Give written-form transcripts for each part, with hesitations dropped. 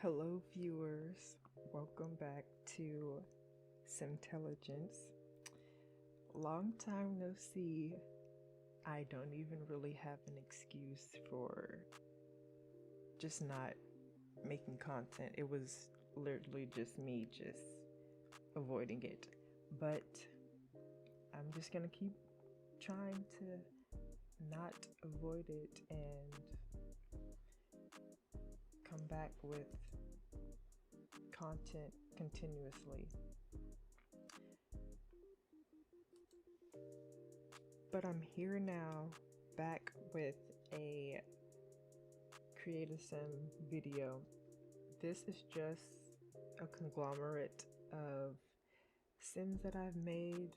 Hello viewers, welcome back to Simtelligence. Long time no see. I don't even really have an excuse for just not making content. It was literally just me just avoiding it. But I'm just gonna keep trying to not avoid it and come back with content continuously. But I'm here now, back with a creative sim video. This is just a conglomerate of sims that I've made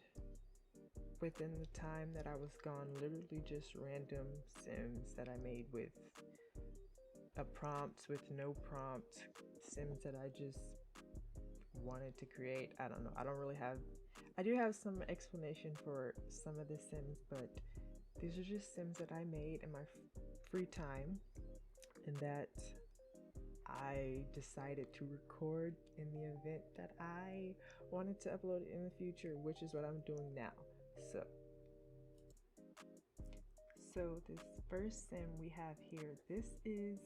within the time that I was gone. Literally just random sims that I made with a prompt, with no prompt, sims that I just wanted to create. I don't know, I do have some explanation for some of the sims, but these are just sims that I made in my free time and that I decided to record in the event that I wanted to upload it in the future, which is what I'm doing now. So this first sim we have here, this is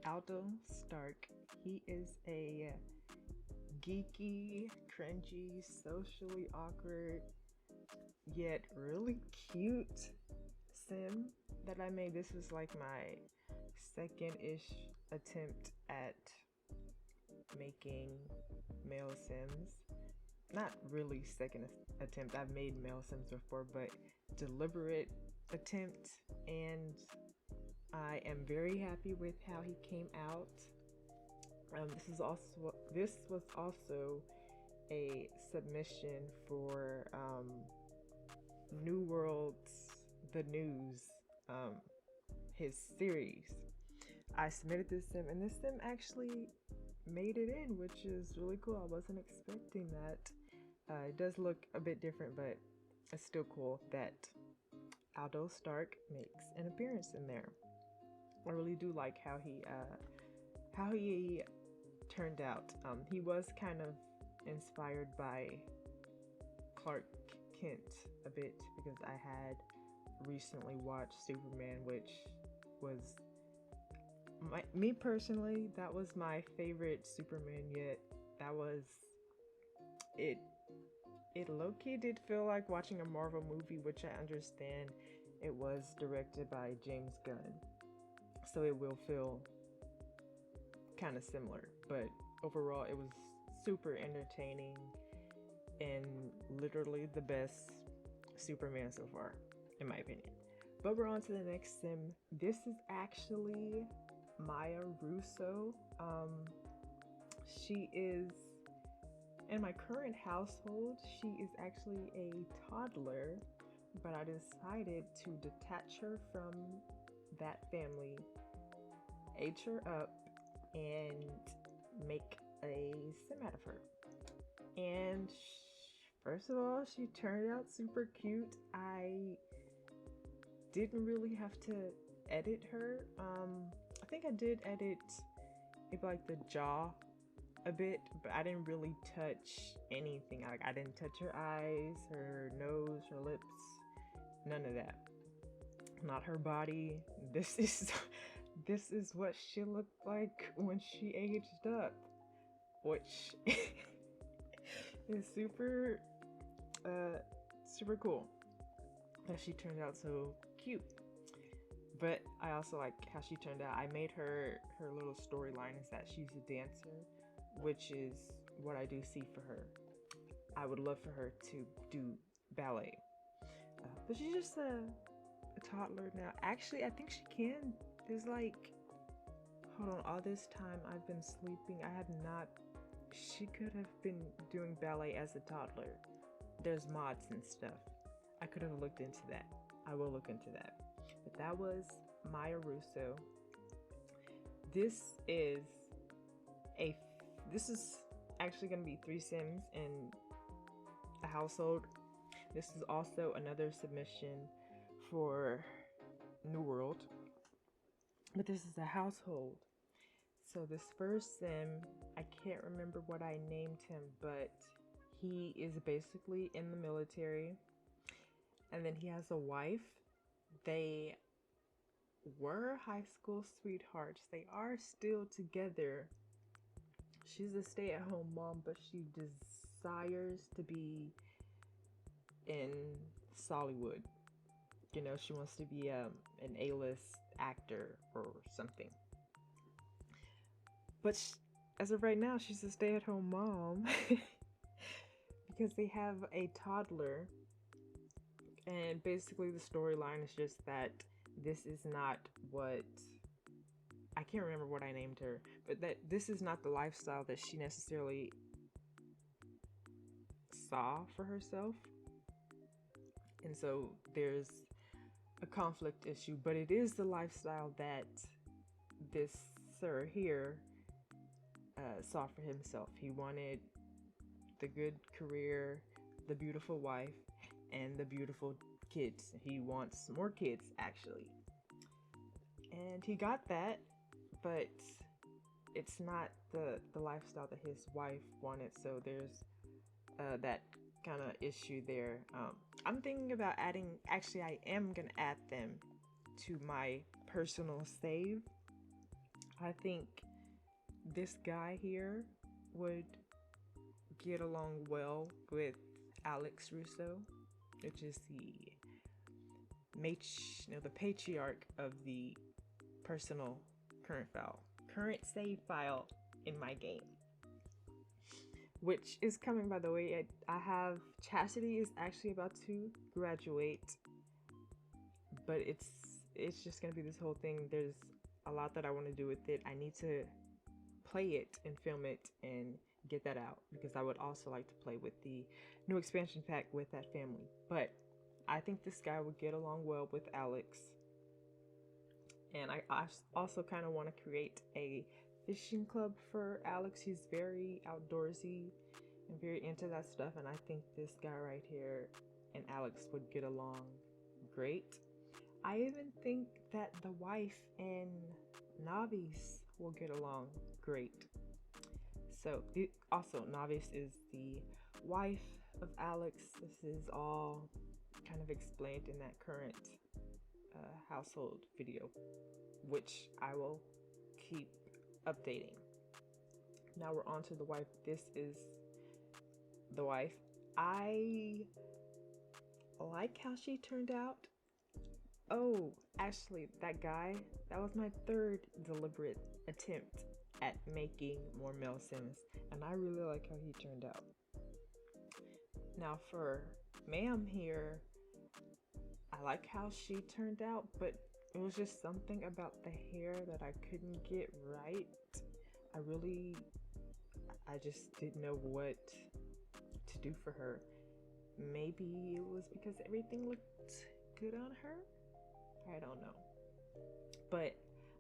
Aldo Stark. He is a geeky, cringy, socially awkward, yet really cute sim that I made. This was like my second-ish attempt at making male sims. Not really second attempt, I've made male sims before, but deliberate attempt, and I am very happy with how he came out. This was also a submission for New World's The News, his series. I submitted this sim, and this sim actually made it in, which is really cool. I wasn't expecting that. It does look a bit different, but it's still cool that Aldo Stark makes an appearance in there. I really do like how he turned out. He was kind of inspired by Clark Kent a bit, because I had recently watched Superman, which was me personally, that was my favorite Superman yet. That was it. It low-key did feel like watching a Marvel movie, which I understand it was directed by James Gunn, so it will feel kind of similar, but overall it was super entertaining and literally the best Superman so far, in my opinion. But we're on to the next sim. This is actually Maya Russo. She is in my current household. She is actually a toddler, but I decided to detach her from that family, age her up, and make a sim out of her. And first of all, she turned out super cute. I didn't really have to edit her. I think I did edit maybe like the jaw a bit, but I didn't really touch anything. Like, I didn't touch her eyes, her nose, her lips, none of that. Not her body. This is what she looked like when she aged up, which is super cool that she turned out so cute. But I also like how she turned out. I made her little storyline is that she's a dancer, which is what I do see for her. I would love for her to do ballet, but she's just a toddler now. Actually, I think she can. There's like, hold on, all this time I've been sleeping, I have not. She could have been doing ballet as a toddler. There's mods and stuff. I could have looked into that. I will look into that. But that was Maya Russo. This is actually going to be 3 sims in a household. This is also another submission for New World, but this is a household. So this first sim, I can't remember what I named him, but he is basically in the military, and then he has a wife. They were high school sweethearts. They are still together. She's a stay-at-home mom, but she desires to be in Sollywood. You know, she wants to be an A-list actor or something. But as of right now, she's a stay-at-home mom because they have a toddler. And basically the storyline is just that this is not what, I can't remember what I named her, but that this is not the lifestyle that she necessarily saw for herself. And so there's a conflict issue, but it is the lifestyle that this sir here saw for himself. He wanted the good career, the beautiful wife, and the beautiful kids. He wants more kids, actually. And he got that, but it's not the lifestyle that his wife wanted. So there's that kind of issue there. I'm thinking about adding, actually I am gonna add them to my personal save. I think this guy here would get along well with Alex Russo, which is the patriarch of the personal current save file in my game, which is coming, by the way. I have Chastity is actually about to graduate, but it's just gonna be this whole thing. There's a lot that I want to do with it. I need to play it and film it and get that out, because I would also like to play with the new expansion pack with that family. But I think this guy would get along well with Alex. And I also kind of want to create a fishing club for Alex. He's very outdoorsy and very into that stuff, and I think this guy right here and Alex would get along great. I even think that the wife and Navis will get along great. So also Navis is the wife of Alex. This is all kind of explained in that current household video, which I will keep updating. Now we're on to the wife. This is the wife. I like how she turned out. Oh, actually, that guy, that was my third deliberate attempt at making more male Sims, and I really like how he turned out. Now for ma'am here, I like how she turned out, but it was just something about the hair that I couldn't get right. I just didn't know what to do for her. Maybe it was because everything looked good on her? I don't know. But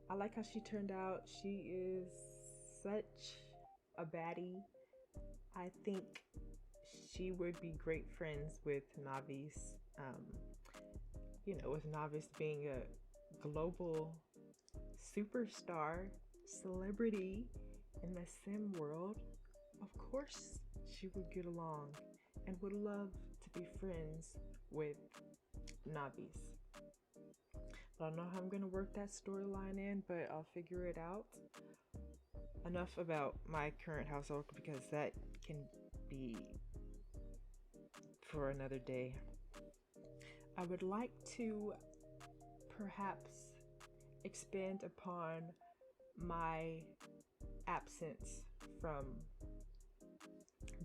I like how she turned out. She is such a baddie. I think she would be great friends with Navis. With Navis being a global superstar celebrity in the sim world, of course she would get along and would love to be friends with Navis. I don't know how I'm gonna work that storyline in, but I'll figure it out. Enough about my current household, because that can be for another day. I would like to perhaps expand upon my absence from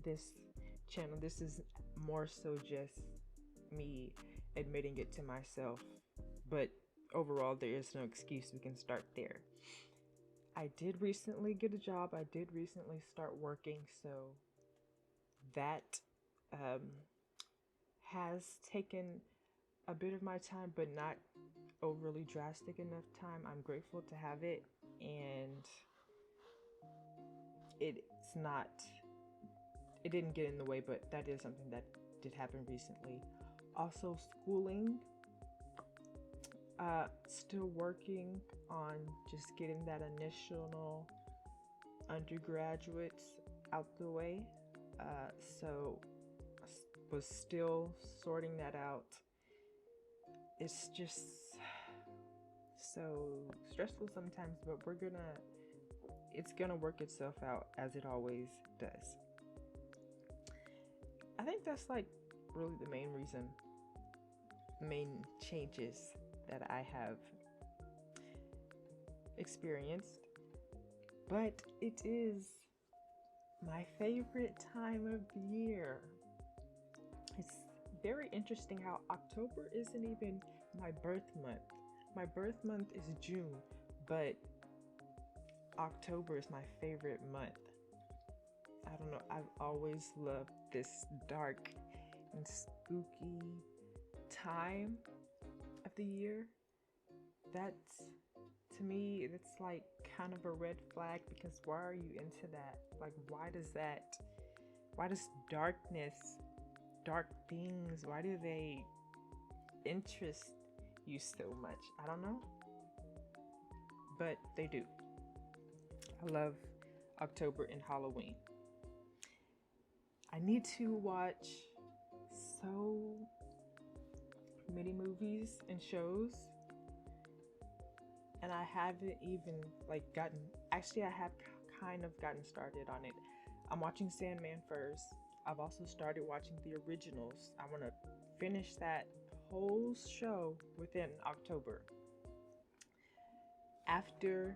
this channel. This is more so just me admitting it to myself, but overall there is no excuse. We can start there. I did recently get a job. I did recently start working, so that has taken a bit of my time, but not overly drastic enough time. I'm grateful to have it, and it didn't get in the way, but that is something that did happen recently. Also, schooling, still working on just getting that initial undergraduates out the way. So was still sorting that out. It's just so stressful sometimes, but it's gonna work itself out as it always does. I think that's like really the main changes that I have experienced. But it is my favorite time of the year. It's very interesting how October isn't even my birth month. My birth month is June, but October is my favorite month. I don't know, I've always loved this dark and spooky time of the year. That's, to me, it's like kind of a red flag, because why are you into that? Like, why does darkness, dark things, why do they interest you so much? I don't know, but they do. I love October and Halloween. I need to watch so many movies and shows, and I haven't even like I have kind of gotten started on it. I'm watching Sandman first. I've also started watching the originals. I want to finish that whole show within October. After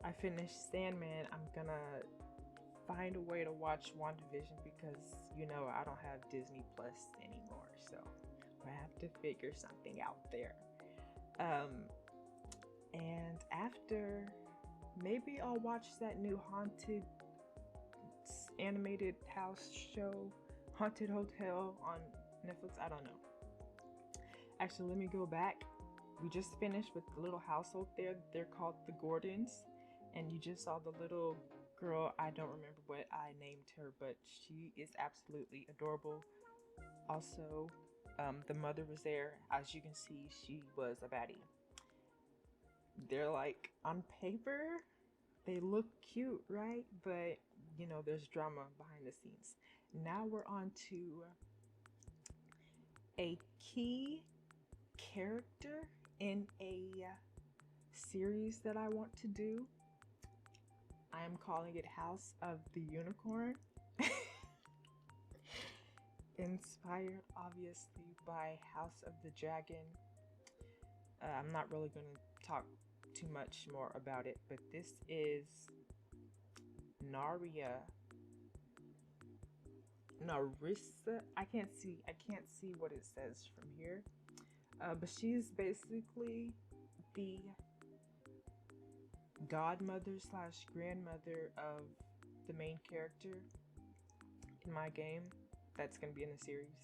I finish Sandman, I'm gonna find a way to watch WandaVision, because I don't have Disney Plus anymore, so I have to figure something out there. And after, maybe I'll watch that new haunted animated house show, Haunted Hotel, on Netflix. I don't know. Actually, let me go back. We just finished with the little household there. They're called the Gordons, and you just saw the little girl. I don't remember what I named her, but she is absolutely adorable. Also, the mother was there. As you can see, she was a baddie. They're like, on paper, they look cute, right? But there's drama behind the scenes. Now we're on to a key character in a series that I want to do. I am calling it House of the Unicorn. Inspired, obviously, by House of the Dragon. I'm not really going to talk too much more about it, but this is Narissa. I can't see what it says from here. But she's basically the godmother slash grandmother of the main character in my game that's going to be in the series.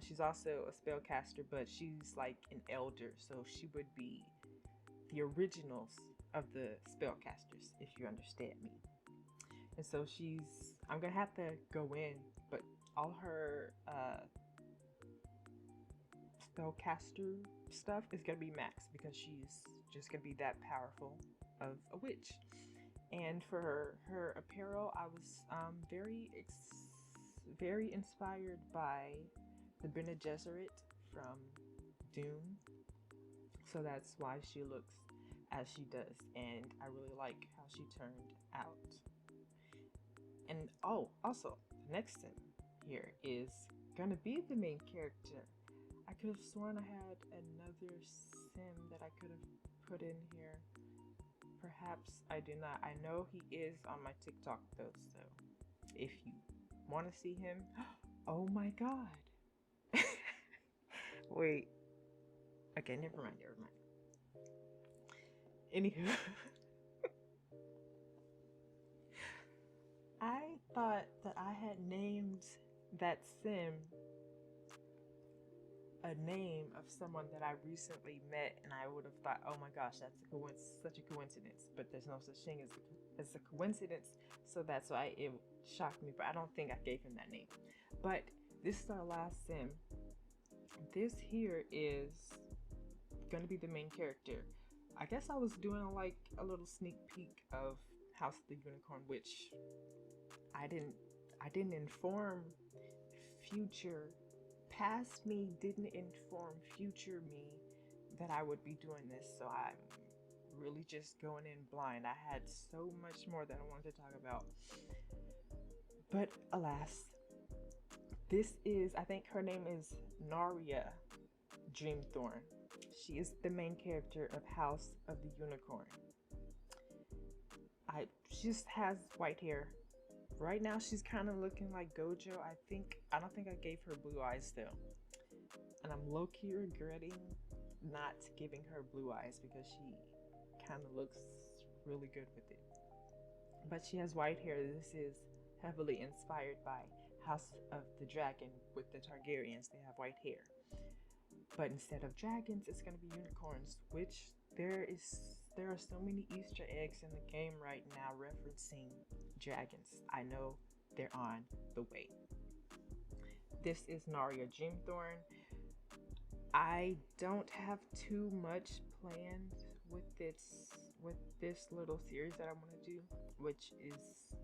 She's also a spellcaster, but she's like an elder, so she would be the originals of the spellcasters, if you understand me. And so I'm going to have to go in, but all her spellcaster stuff is going to be max, because she's just going to be that powerful of a witch. And for her apparel, I was very inspired by the Bene Gesserit from Dune. So that's why she looks as she does, and I really like how she turned out. And also, the next sim here is gonna be the main character. I could have sworn I had another sim that I could have put in here. Perhaps I do not. I know he is on my TikTok though, so if you want to see him, oh my god. Wait. Okay, never mind. Anywho, I thought that I had named that sim a name of someone that I recently met, and I would have thought, oh my gosh, that's such a coincidence. But there's no such thing as a coincidence, so that's why it shocked me. But I don't think I gave him that name. But this is our last sim. This here is gonna be the main character. I guess I was doing like a little sneak peek of House of the Unicorn, which I didn't inform future past me, didn't inform future me that I would be doing this. So I'm really just going in blind. I had so much more that I wanted to talk about, but alas, this is, I think her name is Naria Dreamthorn. She is the main character of House of the Unicorn. She just has white hair. Right now she's kind of looking like Gojo. I don't think I gave her blue eyes though. And I'm low-key regretting not giving her blue eyes because she kind of looks really good with it. But she has white hair. This is heavily inspired by House of the Dragon with the Targaryens. They have white hair. But instead of dragons, it's going to be unicorns, which there are so many Easter eggs in the game right now referencing dragons. I know they're on the way. This is Naria Dreamthorn. I don't have too much planned with this little series that I want to do, which is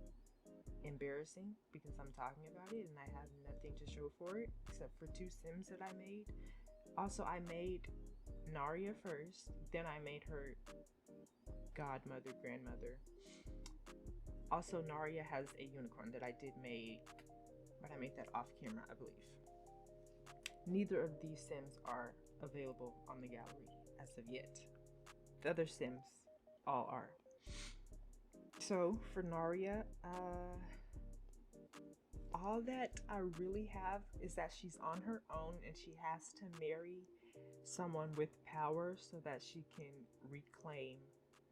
embarrassing because I'm talking about it and I have nothing to show for it except for 2 Sims that I made. Also, I made Naria first, then I made her godmother, grandmother. Also, Naria has a unicorn that I did make, but I made that off camera, I believe. Neither of these Sims are available on the gallery as of yet. The other Sims all are. So for Naria, all that I really have is that she's on her own and she has to marry someone with power so that she can reclaim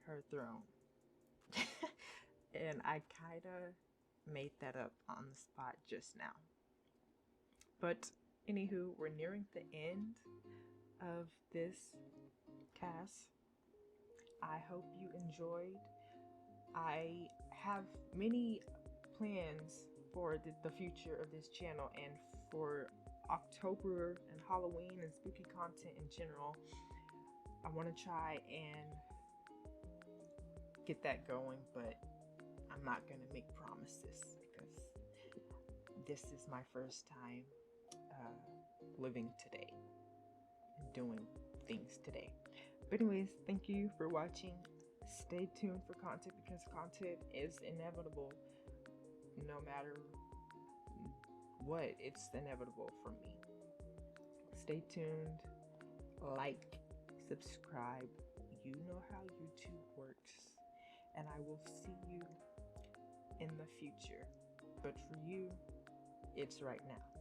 her throne. And I kind of made that up on the spot just now. But anywho, we're nearing the end of this cast. I hope you enjoyed. I have many plans for the future of this channel and for October and Halloween and spooky content in general. I want to try and get that going, but I'm not going to make promises because this is my first time living today and doing things today. But anyways, thank you for watching. Stay tuned for content because content is inevitable. No matter what, it's inevitable for me. Stay tuned, like, subscribe. You know how YouTube works. And I will see you in the future. But for you, it's right now.